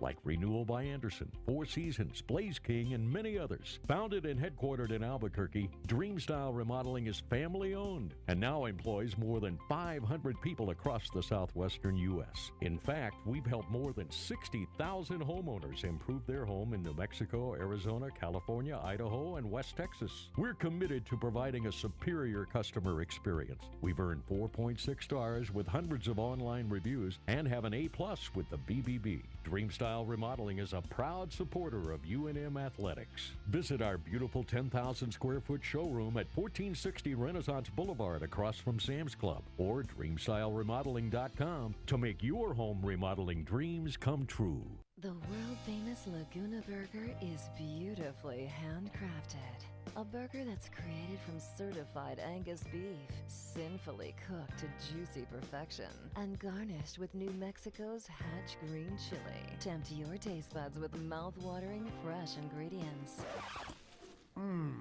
like Renewal by Anderson, Four Seasons, Blaze King, and many others. Founded and headquartered in Albuquerque, Dreamstyle Remodeling is family-owned and now employs more than 500 people across the southwestern U.S. In fact, we've helped more than 60,000 homeowners improve their home in New Mexico, Arizona, California, Idaho, and West Texas. We're committed to providing a superior customer experience. We've earned 4.6 stars with hundreds of online reviews and have an A+ with the BBB. Dreamstyle Remodeling is a proud supporter of UNM Athletics. Visit our beautiful 10,000 square foot showroom at 1460 Renaissance Boulevard across from Sam's Club or dreamstyleremodeling.com to make your home remodeling dreams come true. The world-famous Laguna Burger is beautifully handcrafted. A burger that's created from certified Angus beef, sinfully cooked to juicy perfection, and garnished with New Mexico's Hatch green chili. Tempt your taste buds with mouth-watering fresh ingredients.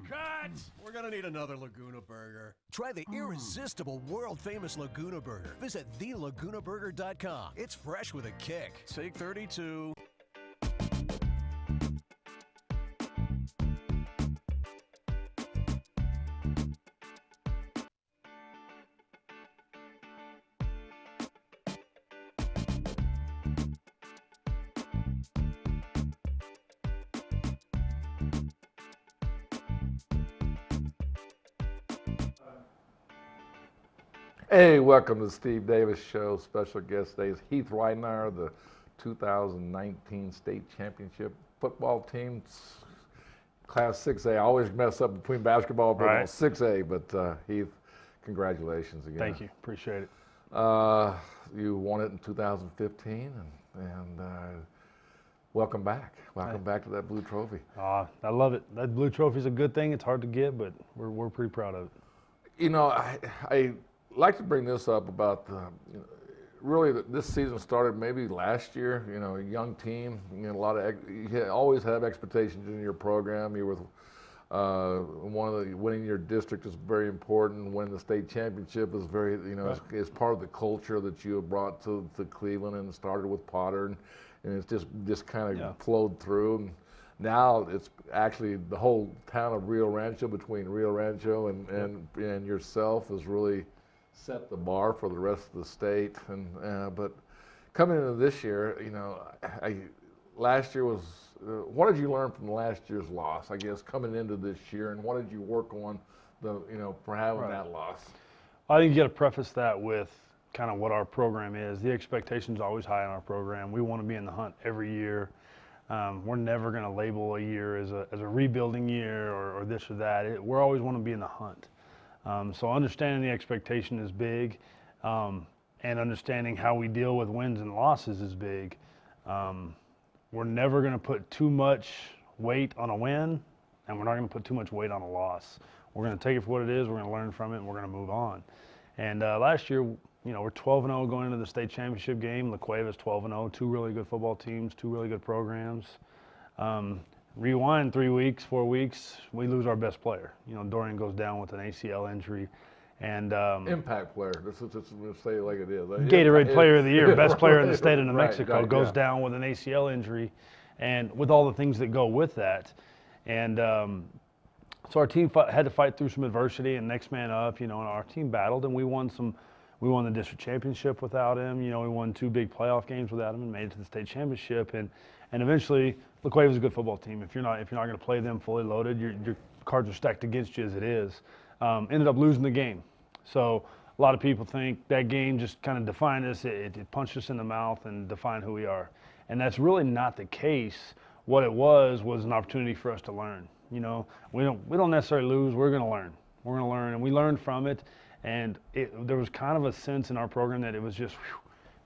Cut! We're gonna need another Laguna Burger. Try the irresistible, world-famous Laguna Burger. Visit thelagunaburger.com. It's fresh with a kick. Take 32. Hey, welcome to the Steve Davis Show. Special guest today is Heath Ridenour, the 2019 state championship football team, Class 6A. I always mess up between basketball and football, 6A, but Heath, congratulations again. Thank you, appreciate it. You won it in 2015, and welcome back. Welcome back to that blue trophy. I love it. That blue trophy is a good thing. It's hard to get, but we're pretty proud of it. You know, I like to bring this up about really this season started maybe last year. You know, a young team. You know, you always have expectations in your program. You were winning your district is very important. Winning the state championship is very, you know, is part of the culture that you have brought to Cleveland, and started with Potter, and it's just kind of flowed through. And now it's actually the whole town of Rio Rancho, between Rio Rancho and yourself, has really set the bar for the rest of the state. And but coming into this year, you know, last year was. What did you learn from last year's loss? I guess coming into this year, and what did you work on, for having that loss? I think you got to preface that with kind of what our program is. The expectation is always high in our program. We want to be in the hunt every year. We're never going to label a year as a rebuilding year or this or that. We always want to be in the hunt. So understanding the expectation is big, and understanding how we deal with wins and losses is big. We're never going to put too much weight on a win, and we're not going to put too much weight on a loss. We're going to take it for what it is, we're going to learn from it, and we're going to move on. And last year, you know, we're 12-0 going into the state championship game. La Cueva's 12-0, two really good football teams, two really good programs. Rewind 3 weeks, 4 weeks, we lose our best player. You know, Dorian goes down with an ACL injury. And impact player. Let's say it like it is. Gatorade Player of the Year, best player in the state of New Mexico, goes down with an ACL injury, and with all the things that go with that. And so our team had to fight through some adversity and next man up. You know, and our team battled, and we won the district championship without him. You know, we won 2 big playoff games without him and made it to the state championship. And eventually, La Cueva's a good football team. If you're not going to play them fully loaded, your cards are stacked against you as it is. Ended up losing the game. So a lot of people think that game just kind of defined us. It punched us in the mouth and defined who we are. And that's really not the case. What it was an opportunity for us to learn. You know, we don't necessarily lose. We're going to learn. We're going to learn, and we learned from it. And there was kind of a sense in our program that it was just,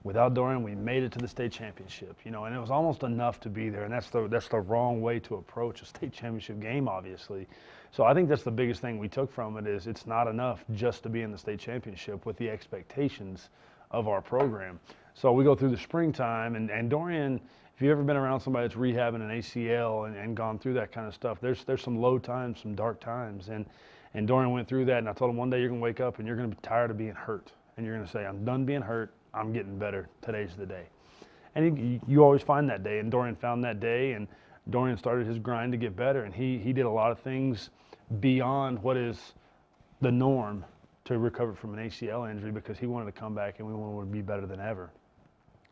without Dorian, we made it to the state championship. You know, and it was almost enough to be there. And that's the wrong way to approach a state championship game, obviously. So I think that's the biggest thing we took from it, is it's not enough just to be in the state championship with the expectations of our program. So we go through the springtime, and Dorian, if you've ever been around somebody that's rehabbing an ACL and gone through that kind of stuff, there's some low times, some dark times. And Dorian went through that, and I told him one day you're going to wake up and you're going to be tired of being hurt. And you're going to say, I'm done being hurt. I'm getting better. Today's the day. And you always find that day, and Dorian found that day, and Dorian started his grind to get better, and he did a lot of things beyond what is the norm to recover from an ACL injury, because he wanted to come back and we wanted to be better than ever.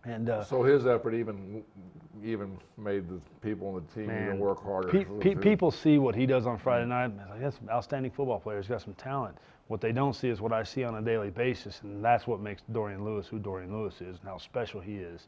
And so his effort even made the people on the team even work harder. People see what he does on Friday night. Like, that's an outstanding football player. He's got some talent. What they don't see is what I see on a daily basis, and that's what makes Dorian Lewis who Dorian Lewis is and how special he is.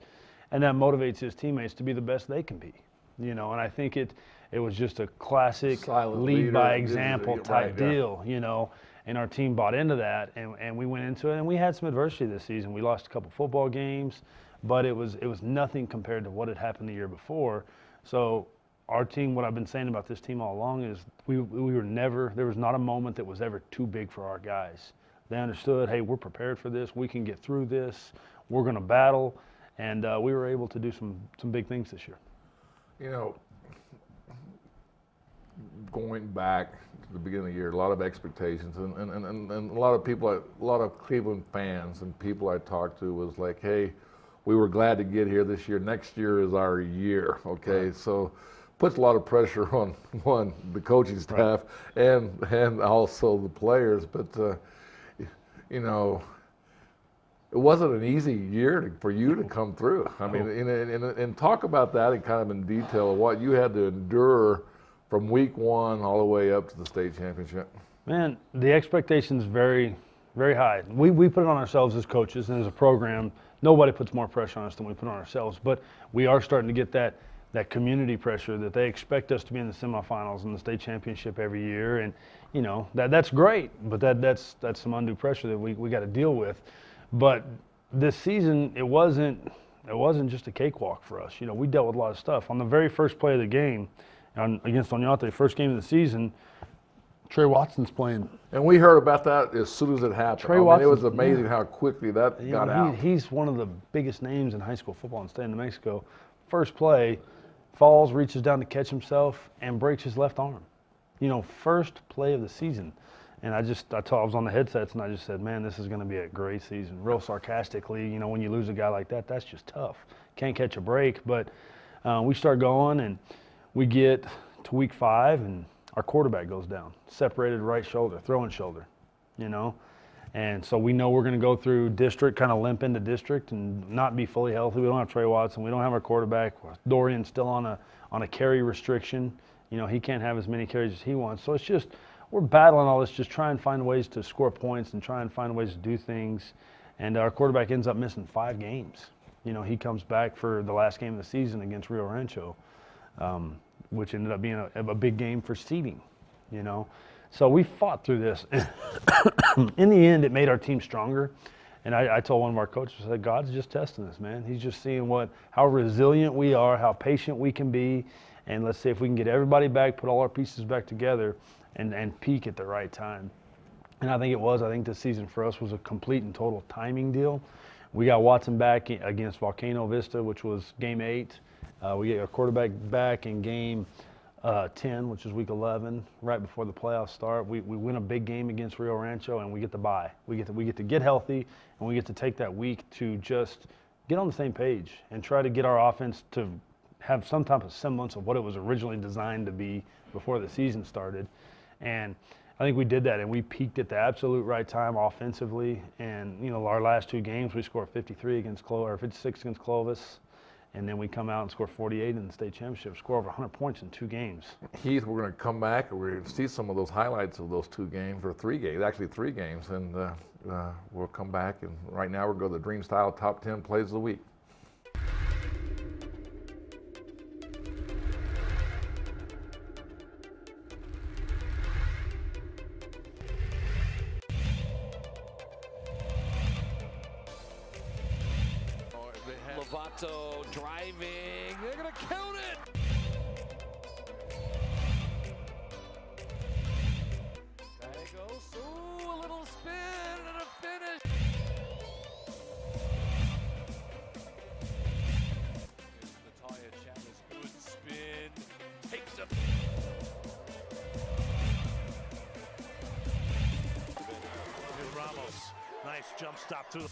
And that motivates his teammates to be the best they can be. You know, and I think it was just a classic lead by example type deal, you know, and our team bought into that, and we went into it, and we had some adversity this season. We lost a couple football games, but it was nothing compared to what had happened the year before. So our team, what I've been saying about this team all along is we were never, there was not a moment that was ever too big for our guys. They understood, hey, we're prepared for this, we can get through this, we're going to battle, and we were able to do some big things this year. You know, going back to the beginning of the year, a lot of expectations, and a lot of people, a lot of Cleveland fans and people I talked to was like, hey, we were glad to get here this year. Next year is our year, okay? Right. So puts a lot of pressure on the coaching staff and also the players. But you know, it wasn't an easy year for you to come through. I mean, and talk about that in kind of in detail of what you had to endure from week one all the way up to the state championship. Man, the expectation's very, very high. We put it on ourselves as coaches and as a program. Nobody puts more pressure on us than we put on ourselves. But we are starting to get that community pressure that they expect us to be in the semifinals and the state championship every year. And, you know, that's great, but that's some undue pressure that we got to deal with. But this season, it wasn't just a cakewalk for us. You know, we dealt with a lot of stuff. On the very first play of the game, against Oñate, first game of the season, Trey Watson's playing. And we heard about that as soon as it happened. It was amazing how quickly that got out. He's one of the biggest names in high school football in the state of New Mexico. First play, falls, reaches down to catch himself, and breaks his left arm. You know, first play of the season. And I was on the headsets, and I just said, man, this is going to be a great season. Real sarcastically, you know, when you lose a guy like that, that's just tough. Can't catch a break. But we start going, and we get to week 5, and our quarterback goes down. Separated right shoulder, throwing shoulder, you know. And so we know we're going to go through district, kind of limp into district and not be fully healthy. We don't have Trey Watson. We don't have our quarterback. Dorian's still on a carry restriction. You know, he can't have as many carries as he wants. So it's just, we're battling all this, just try and find ways to score points and try and find ways to do things. And our quarterback ends up missing 5 games. You know, he comes back for the last game of the season against Rio Rancho, which ended up being a big game for seeding, you know. So we fought through this. In the end, it made our team stronger. And I told one of our coaches, I said, God's just testing us, man. He's just seeing how resilient we are, how patient we can be, and let's see if we can get everybody back, put all our pieces back together, and peak at the right time. And I think it was. I think this season for us was a complete and total timing deal. We got Watson back against Volcano Vista, which was game 8. We get our quarterback back in game 10, which is week 11, right before the playoffs start. We win a big game against Rio Rancho, and we get the bye. We get to get healthy, and we get to take that week to just get on the same page and try to get our offense to have some type of semblance of what it was originally designed to be before the season started. And I think we did that, and we peaked at the absolute right time offensively. And, you know, our last 2 games, we scored 56 against Clovis. And then we come out and score 48 in the state championship, score over 100 points in 2 games. Heath, we're going to come back and we're going to see some of those highlights of those 2 games, or 3 games, actually 3 games. And we'll come back. And right now we're going to the Dream Style Top 10 Plays of the Week. Lovato driving, they're gonna count it! There goes, ooh, a little spin and a finish! Natalia Chavez, good spin, takes a... Ramos, nice jump stop to the...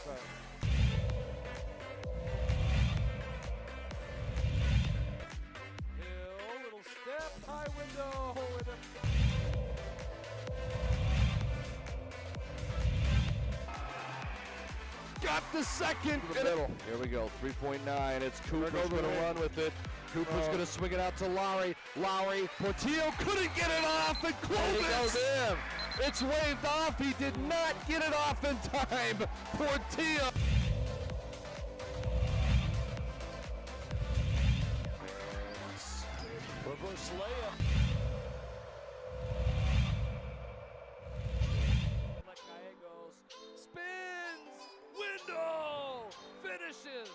but Hill, little step, high window, with a got the second. To the middle. Here we go, 3.9. It's Cooper's going to run with it. Cooper's going to swing it out to Lowry. Lowry, Portillo couldn't get it off, and Clovis. It's waved off. He did not get it off in time. Portillo. Reverse layup. Gallegos spins. Window finishes.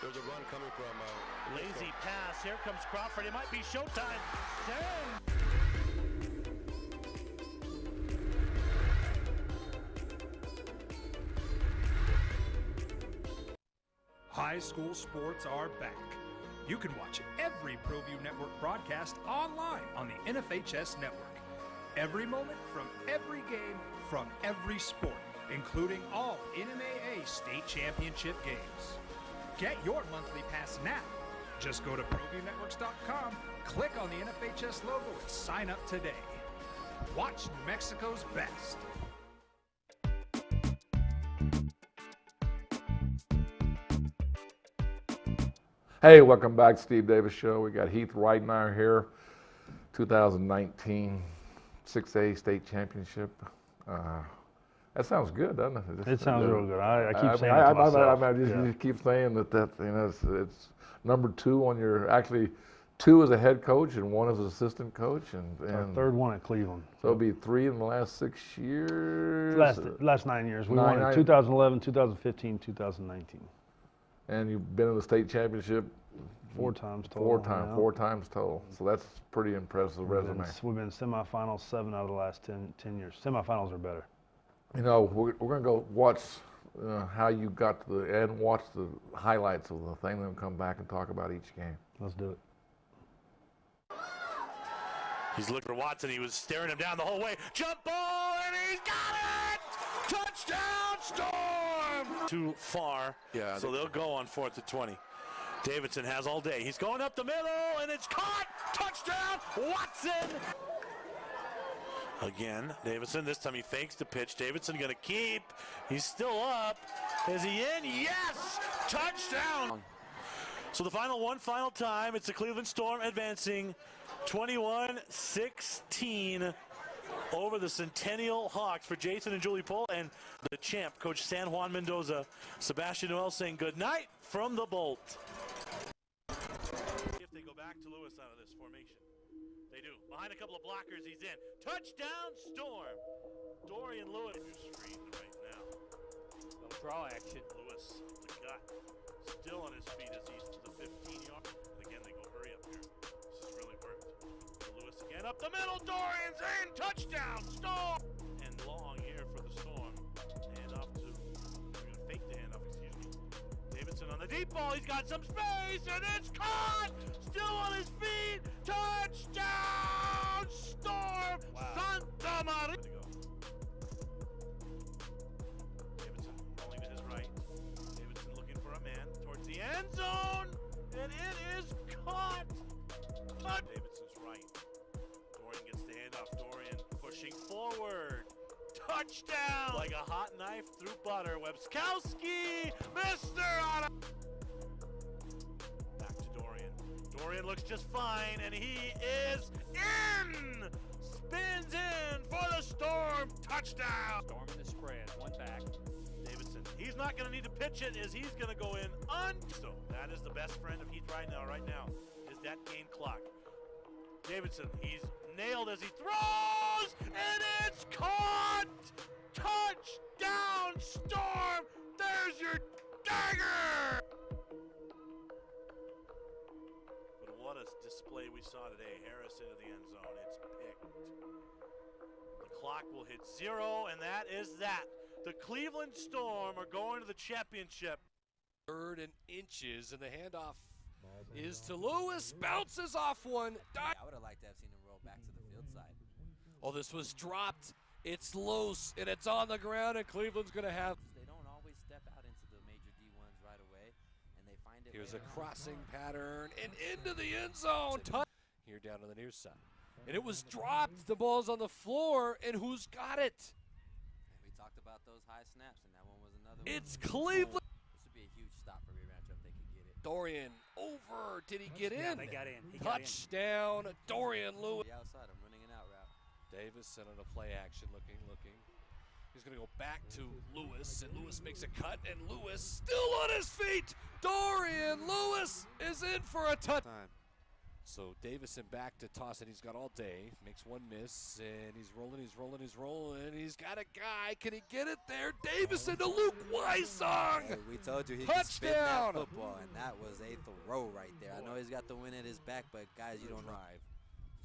There's a run coming from Lazy pass. Here comes Crawford. It might be showtime. High school sports are back. You can watch every ProView Network broadcast online on the NFHS network. Every moment from every game from every sport, including all NMAA state championship games. Get your monthly pass now. Just go to ProViewNetworks.com, click on the NFHS logo, and sign up today. Watch New Mexico's best. Hey, welcome back to Steve Davis Show. We got Heath Ridenour here, 2019 6A state championship. That sounds good, doesn't it? It sounds real good. I keep saying it to myself. You just keep saying that it's number 2 on your, actually 2 as a head coach and 1 as an assistant coach. And third one at Cleveland. So it'll be 3 in the last 6 years? Last 9 years. We won in 2011, 2015, 2019. And you've been in the state championship 4 times total. 4 times total. So that's pretty impressive resume. We've been semifinals 7 out of the last 10 years. Semifinals are better. You know, we're going to go watch how you got to the end, watch the highlights of the thing, then come back and talk about each game. Let's do it. He's looking for Watson. He was staring him down the whole way. Jump ball, and he's got it! Touchdown, Storm! Too far, so they'll go on 4th and 20. Davidson has all day. He's going up the middle, and it's caught! Touchdown, Watson! Again, Davidson. This time he fakes the pitch. Davidson going to keep. He's still up. Is he in? Yes! Touchdown! So the final time. It's the Cleveland Storm advancing 21-16 over the Centennial Hawks. For Jason and Julie Pohl and the champ, Coach San Juan Mendoza. Sebastian Noel saying good night from the Bolt. If they go back to Lewis out of this formation. They do. Behind a couple of blockers, he's in. Touchdown, Storm. Dorian Lewis. Screen right now. Little draw action. Lewis, the gut, still on his feet as he's to the 15-yard. And again, they go hurry up here. This has really worked. Lewis again up the middle. Dorian's in. Touchdown, Storm. And long here for the Storm. Handoff to. We're going to fake the handoff, excuse me. Davidson on the deep ball. He's got some space, and it's caught. Still on his feet. Touchdown, Storm! Wow. Santa Maria! Davidson rolling to his right. Davidson looking for a man towards the end zone, and it is caught. Davidson's right. Dorian gets the handoff. Dorian pushing forward. Touchdown! Like a hot knife through butter. Webskowski, Mr. Otto. Dorian looks just fine, and he is in! Spins in for the Storm. Touchdown! Storm in the spread. One back. Davidson. He's not going to need to pitch it as he's going to go in. So that is the best friend of Heath right now is that game clock. Davidson, he's nailed as he throws, and it's caught! Touchdown, Storm! There's your dagger! What a display we saw today. Harris into the end zone. It's picked. The clock will hit 0, and that is that. The Cleveland Storm are going to the championship. 3rd and inches, and the handoff is to Lewis. Bounces off one. I would have liked to have seen him roll back to the field side. Oh, this was dropped. It's loose, and it's on the ground, and Cleveland's going to have. They don't always step out into the major D1s right away, and they find it. Here's a crossing pattern, and into the end zone. Here down on the near side. And it was dropped. The ball's on the floor, and who's got it? We talked about those high snaps, and that one was another one. It's Cleveland. This would be a huge stop for rematch if they could get it. Dorian over. Did he get in? They got in. Touchdown. Dorian Lewis. The outside, I'm running an out route. Davison on a play action, looking. He's going to go back to Lewis, and Lewis makes a cut, and Lewis still on his feet. Dorian Lewis is in for a touchdown. So Davison back to toss it. He's got all day. Makes one miss, and he's rolling. He's got a guy. Can he get it there? Davison to Luke Weissong. Hey, we told you he could spin that football, and that was a throw right there. I know he's got the win at his back, but guys, you don't drive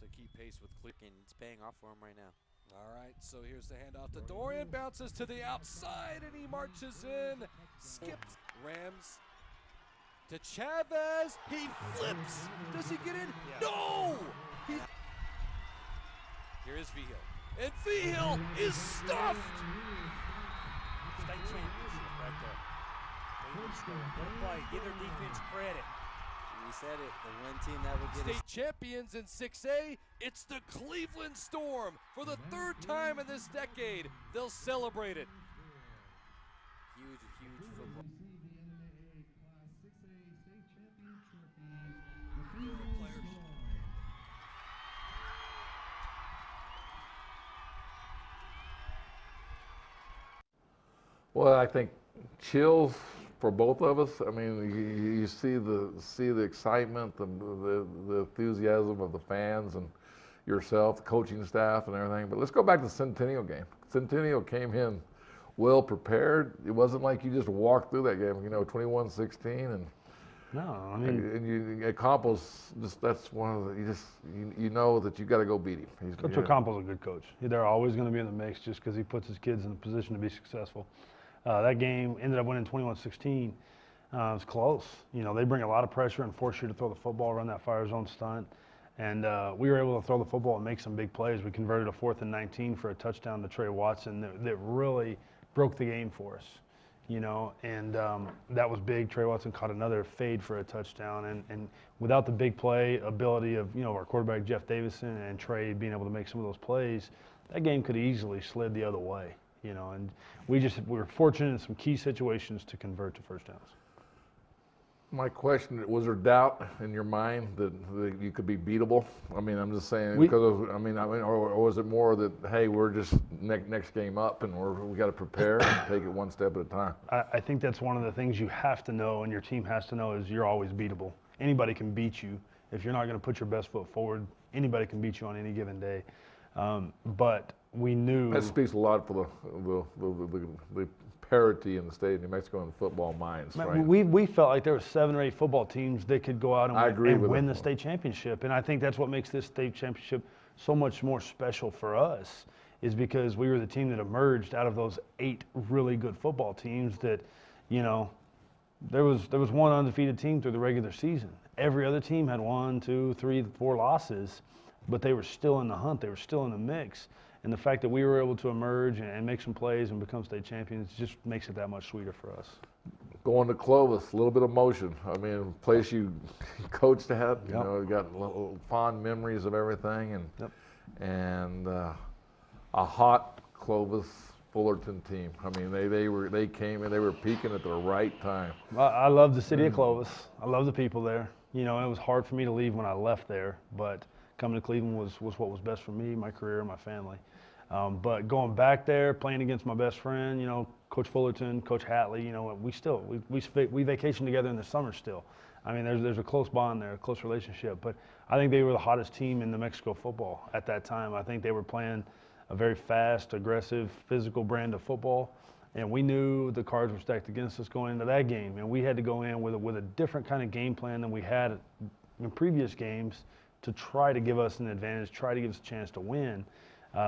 to keep pace with Cleveland. It's paying off for him right now. All right, so here's the handoff to Dorian. Bounces to the outside, and he marches in. Skips. Rams. To Chavez, he flips. Does he get in? Yeah. No! Here is Vigil. And Vigil is stuffed! State championship right there. What a play. Give their defense credit. We said it, the one team that will get state champions in 6A, it's the Cleveland Storm. For the third time in this decade, they'll celebrate it. Huge football. Well, I think chills for both of us. I mean, you see the excitement, the enthusiasm of the fans and yourself, the coaching staff and everything. But let's go back to the Centennial game. Centennial came in well prepared. It wasn't like you just walked through that game, 21-16 and no, I mean, and you Ocampos, that's one of the, you know that you got to go beat him. Coach Ocampos is a good coach. They're always going to be in the mix just because he puts his kids in a position to be successful. That game ended up winning 21-16. It was close. They bring a lot of pressure and force you to throw the football, run that fire zone stunt. And we were able to throw the football and make some big plays. We converted a 4th and 19 for a touchdown to Trey Watson that really broke the game for us. And that was big. Trey Watson caught another fade for a touchdown. And without the big play ability of, our quarterback, Jeff Davison, and Trey being able to make some of those plays, that game could have easily slid the other way. And we were fortunate in some key situations to convert to first downs. My question, was there doubt in your mind that you could be beatable? I mean, I'm just saying, or was it more that, hey, we're just next game up and we got to prepare and take it one step at a time? I think that's one of the things you have to know and your team has to know is you're always beatable. Anybody can beat you. If you're not going to put your best foot forward, anybody can beat you on any given day. But we knew that speaks a lot for the parity in the state of New Mexico and football minds. Right? We felt like there were 7 or 8 football teams that could go out and win the state championship, and I think that's what makes this state championship so much more special for us. Is because we were the team that emerged out of those 8 really good football teams. That, there was one undefeated team through the regular season. Every other team had 1, 2, 3, 4 losses, but they were still in the hunt. They were still in the mix. And the fact that we were able to emerge and make some plays and become state champions just makes it that much sweeter for us. Going to Clovis, a little bit of emotion. I mean, place you coached at, you got little fond memories of everything, and a hot Clovis Fullerton team. I mean, they came and they were peaking at the right time. I love the city of Clovis. I love the people there. It was hard for me to leave when I left there, but coming to Cleveland was what was best for me, my career, and my family. But going back there, playing against my best friend, Coach Fullerton, Coach Hatley, we vacation together in the summer still. I mean, there's a close bond there, a close relationship. But I think they were the hottest team in New Mexico football at that time. I think they were playing a very fast, aggressive, physical brand of football. And we knew the cards were stacked against us going into that game. And we had to go in with a different kind of game plan than we had in previous games to try to give us an advantage, try to give us a chance to win.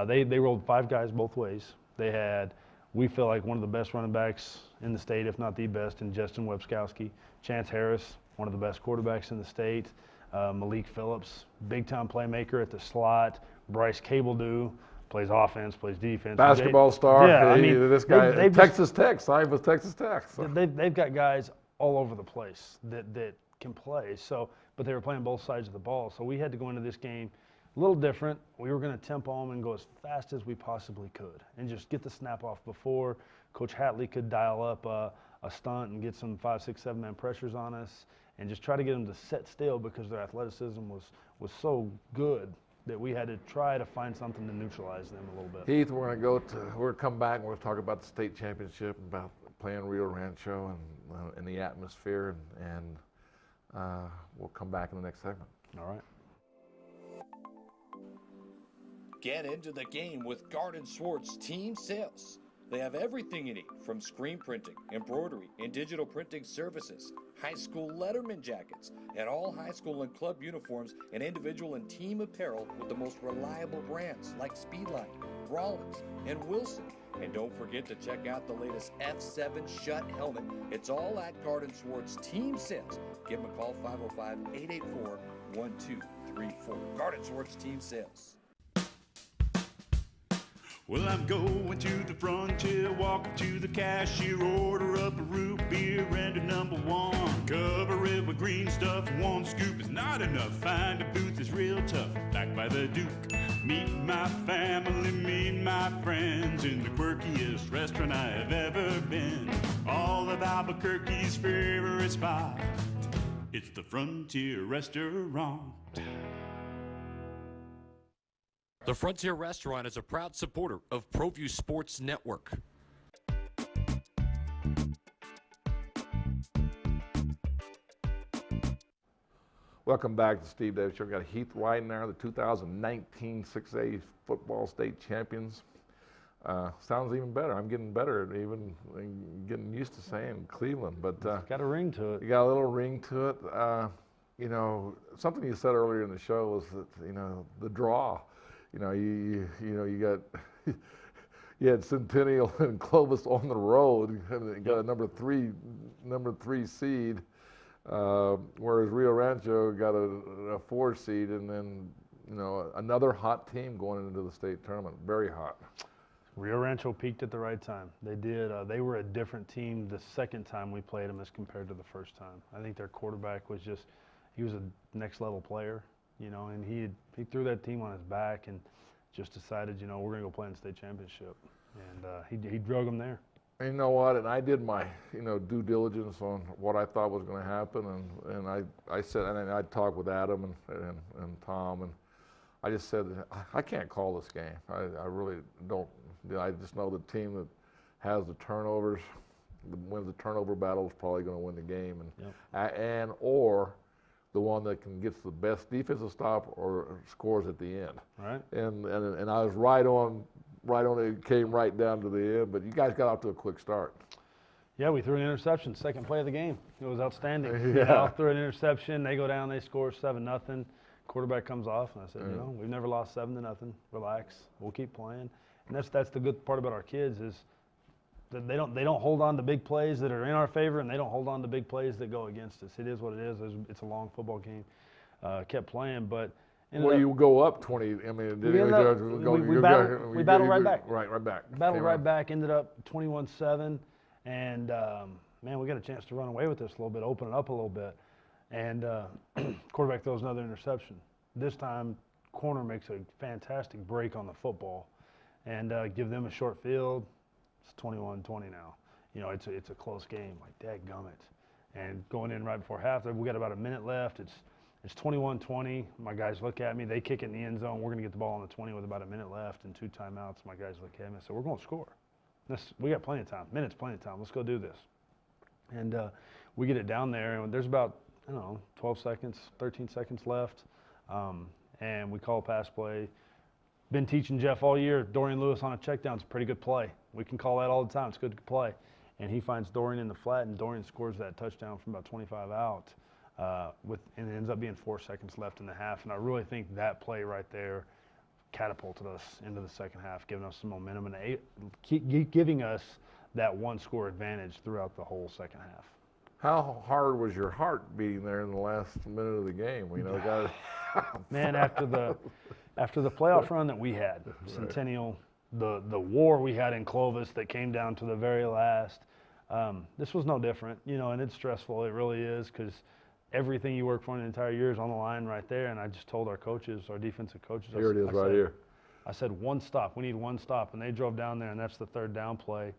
They rolled 5 guys both ways. They had, we feel like, one of the best running backs in the state, if not the best, in Justin Webskowski. Chance Harris, one of the best quarterbacks in the state. Malik Phillips, big-time playmaker at the slot. Bryce Cabledew, plays offense, plays defense. Basketball star. Yeah, I mean, this guy, they've Texas Tech, signed with Texas Tech. So. They've got guys all over the place that can play. So, but they were playing both sides of the ball. So we had to go into this game a little different. We were going to tempo them and go as fast as we possibly could and just get the snap off before Coach Hatley could dial up a stunt and get some 5, 6, 7-man pressures on us and just try to get them to set still because their athleticism was so good that we had to try to find something to neutralize them a little bit. Heath, we're going to come back and we're going to talk about the state championship, about playing Rio Rancho and the atmosphere, and we'll come back in the next segment. All right. Get into the game with Garden Swartz Team Sales. They have everything you need, from screen printing, embroidery, and digital printing services, high school letterman jackets, and all high school and club uniforms, and individual and team apparel with the most reliable brands like Speedline, Rawlins, and Wilson. And don't forget to check out the latest F7 Shut helmet. It's all at Garden Swartz Team Sales. Give them a call, 505-884-1234. Garden Swartz Team Sales. Well, I'm going to the frontier, walk up to the cashier, order up a root beer and a number one. Cover it with green stuff, one scoop is not enough. Find a booth is real tough, back by the Duke. Meet my family, meet my friends in the quirkiest restaurant I have ever been. All of Albuquerque's favorite spot, it's the Frontier Restaurant. The Frontier Restaurant is a proud supporter of ProView Sports Network. Welcome back to Steve Davis Show. We've got Heath Ridenour, the 2019 6A football state champions. Sounds even better. I'm getting better at even getting used to saying Cleveland. But it's got a ring to it. You got a little ring to it. You know, something you said earlier in the show was that, you know, the draw. You know, you had Centennial and Clovis on the road. You got a number three seed, whereas Rio Rancho got a 4 seed, and then, you know, another hot team going into the state tournament. Very hot. Rio Rancho peaked at the right time. They did. They were a different team the second time we played them as compared to the first time. I think their quarterback was he was a next level player. You know, and he threw that team on his back and just decided, you know, we're going to go play in the state championship. And he drug them there. And you know what? And I did my, you know, due diligence on what I thought was going to happen. And I said, and I talked with Adam and Tom, and I just said, I can't call this game. I really don't. I just know the team that has the turnovers, wins the turnover battle, is probably going to win the game. And or the one that can get the best defensive stop or scores at the end. Right. And I was right on. It came right down to the end. But you guys got off to a quick start. Yeah, we threw an interception, second play of the game. It was outstanding. Yeah. You know, threw an interception. They go down. They score 7-0. Quarterback comes off, and I said, you know, we've never lost 7-0. Relax. We'll keep playing. And that's the good part about our kids is that they don't hold on to big plays that are in our favor, and they don't hold on to big plays that go against us. It is what it is. It's a long football game. Kept playing, but well, you go up 20. I mean, we battled right back. Right back. Battled right back. Ended up 21-7, and man, we got a chance to run away with this a little bit, open it up a little bit, and quarterback throws another interception. This time, corner makes a fantastic break on the football, and give them a short field. It's 21-20 now. You know, it's a close game. Like, dadgummit. And going in right before half, we got about a minute left. It's 21-20. My guys look at me. They kick it in the end zone. We're going to get the ball on the 20 with about a minute left and 2 timeouts. My guys look at me and say, we're going to score. We got plenty of time. Minutes, plenty of time. Let's go do this. And we get it down there, and there's about, 12 seconds, 13 seconds left. And we call a pass play. Been teaching Jeff all year, Dorian Lewis on a check down is a pretty good play. We can call that all the time. It's a good play. And he finds Dorian in the flat, and Dorian scores that touchdown from about 25 out. And it ends up being 4 seconds left in the half. And I really think that play right there catapulted us into the second half, giving us some momentum and giving us that 1-score advantage throughout the whole second half. How hard was your heart beating there in the last minute of the game? You know, man, after the playoff run that we had, Centennial, the war we had in Clovis that came down to the very last, this was no different, you know, and it's stressful. It really is, because everything you work for an entire year is on the line right there. And I just told our coaches, our defensive coaches, here it is right here. I said, one stop. We need one stop. And they drove down there, and that's the third down play.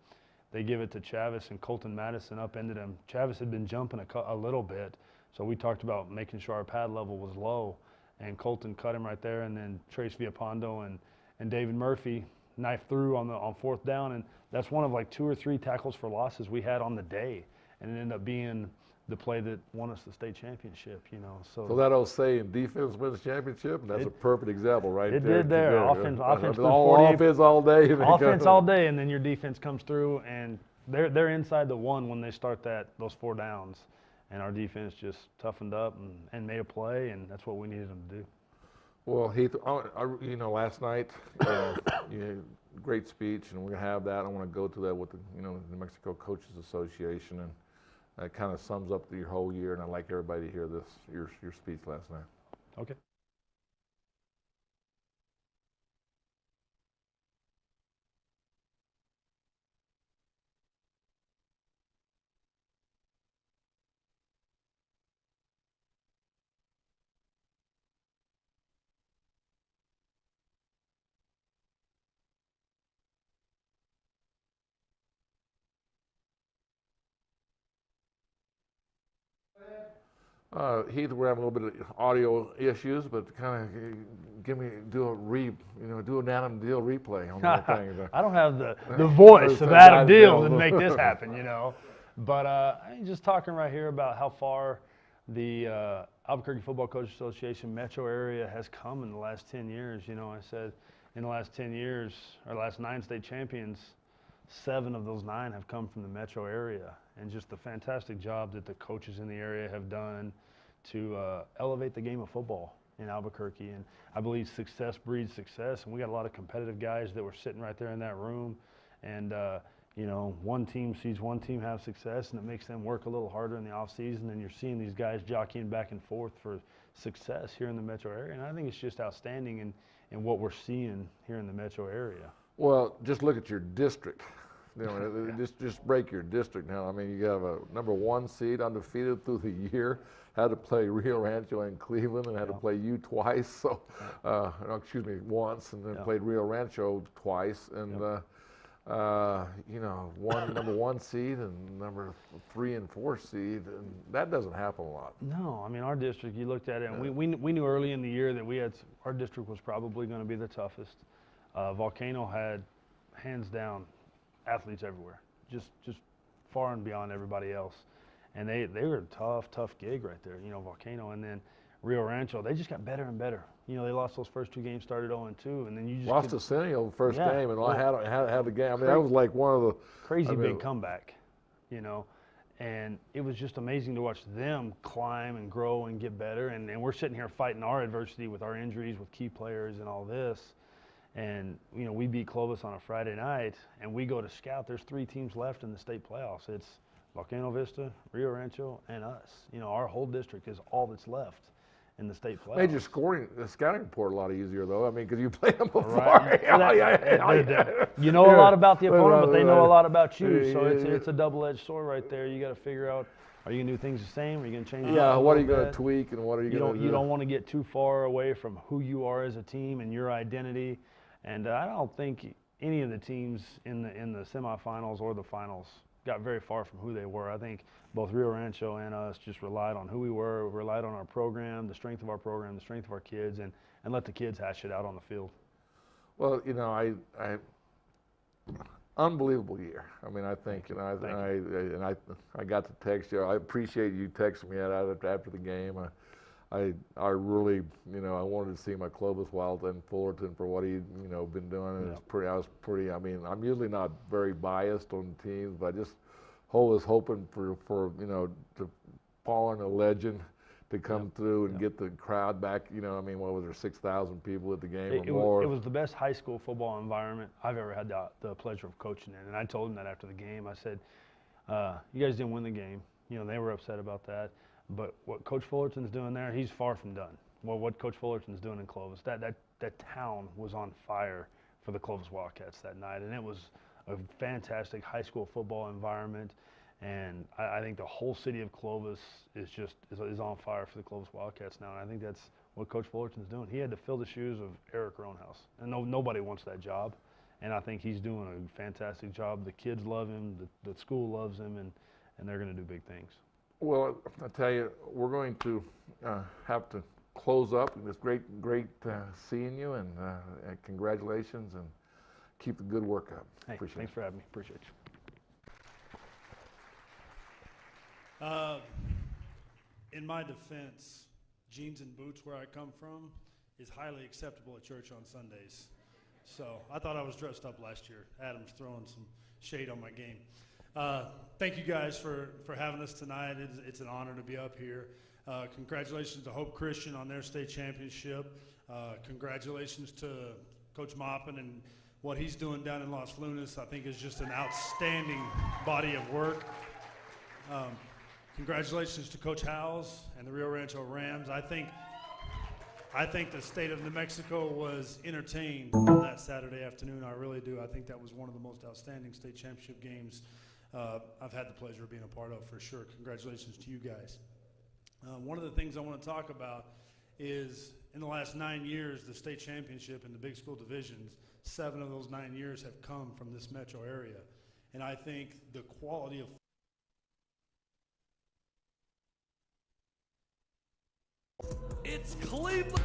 They give it to Chavis, and Colton Madison upended him. Chavis had been jumping a little bit, so we talked about making sure our pad level was low. And Colton cut him right there, and then Trace Villapondo and David Murphy knifed through on fourth down. And that's one of like 2 or 3 tackles for losses we had on the day. And it ended up being the play that won us the state championship, you know. So that old saying, defense wins championship, and that's a perfect example right there. It did there. Offense all offense all day. Offense all day, and then your defense comes through, and they're inside the one when they start those 4 downs. And our defense just toughened up and made a play, and that's what we needed them to do. Well, Heath, you know, last night, you had a great speech, and we're going to have that. I want to go to that with the New Mexico Coaches Association, and it kind of sums up your whole year, and I'd like everybody to hear your speech last night. Okay. Heath, we're having a little bit of audio issues, but kind of do an Adam Deal replay on that thing. I don't have the voice of Adam Deal to make this happen, you know. But I'm just talking right here about how far the Albuquerque Football Coaches Association metro area has come in the last 10 years. You know, I said in the last 10 years, our last 9 state champions, 7 of those 9 have come from the metro area. And just the fantastic job that the coaches in the area have done to elevate the game of football in Albuquerque. And I believe success breeds success. And we got a lot of competitive guys that were sitting right there in that room. And, you know, one team sees one team have success, and it makes them work a little harder in the offseason. And you're seeing these guys jockeying back and forth for success here in the metro area. And I think it's just outstanding in what we're seeing here in the metro area. Well, just look at your district. You know, just break your district now. I mean, you have a number 1 seed undefeated through the year, had to play Rio Rancho and Cleveland, and had to play you twice. So, once, and then played Rio Rancho twice, and you know, number 1 seed and number 3 and 4 seed, and that doesn't happen a lot. No, I mean, our district, you looked at it, and we knew early in the year that our district was probably going to be the toughest. Volcano had, hands down, athletes everywhere, just far and beyond everybody else, and they were a tough gig right there, you know, Volcano. And then Rio Rancho, they just got better and better. You know, they lost those first 2 games, started 0-2, and then you just lost to Centennial the first game, and I had the game. I mean, that was like one of the crazy big comeback, you know, and it was just amazing to watch them climb and grow and get better. And we're sitting here fighting our adversity with our injuries, with key players and all this. And, you know, we beat Clovis on a Friday night, and we go to scout. There's 3 teams left in the state playoffs. It's Volcano Vista, Rio Rancho, and us. You know, our whole district is all that's left in the state playoffs. Made your scouting report a lot easier, though. I mean, because you played them before. Right. You know a lot about the opponent, but they know a lot about you. So it's a double-edged sword right there. You got to figure out, are you going to do things the same? Are you going to change it up? What are you going to tweak, and what are you going to do? You don't want to get too far away from who you are as a team and your identity. And I don't think any of the teams in the semifinals or the finals got very far from who they were. I think both Rio Rancho and us just relied on who we were, relied on our program, the strength of our program, the strength of our kids, and let the kids hash it out on the field. Well, you know, I unbelievable year. I mean, I think, you know, I got to text you. I appreciate you texting me after the game. I really, you know, I wanted to see my Clovis Wild and Fullerton for what he'd, you know, been doing. And I mean, I'm usually not very biased on teams, but I just was hoping for you know, to fall in a legend to come through and get the crowd back. You know, I mean, what was there, 6,000 people at the game or more? It was the best high school football environment I've ever had the pleasure of coaching in. And I told him that after the game. I said, you guys didn't win the game. they were upset about that. But what Coach Fullerton's doing there, he's far from done. Well, what Coach Fullerton's doing in Clovis, that town was on fire for the Clovis Wildcats that night, and it was a fantastic high school football environment. And I think the whole city of Clovis is on fire for the Clovis Wildcats now, and I think that's what Coach Fullerton's doing. He had to fill the shoes of Eric Roanhouse, and nobody wants that job. And I think he's doing a fantastic job. The kids love him, the school loves him, and they're going to do big things. Well, I tell you, we're going to have to close up. It's great seeing you, and congratulations, and keep the good work up. Hey, thanks for having me. Appreciate you. In my defense, jeans and boots where I come from is highly acceptable at church on Sundays. So I thought I was dressed up last year. Adam's throwing some shade on my game. Thank you guys for having us tonight. It's an honor to be up here. Congratulations to Hope Christian on their state championship. Congratulations to Coach Maupin and what he's doing down in Los Lunas. I think is just an outstanding body of work. Congratulations to Coach Howes and the Rio Rancho Rams. I think the state of New Mexico was entertained that Saturday afternoon. I really do. I think that was one of the most outstanding state championship games I've had the pleasure of being a part of, for sure. Congratulations to you guys. One of the things I want to talk about is in the last 9 years, the state championship in the big school divisions, 7 of those 9 years have come from this metro area. And I think the quality of It's Cleveland.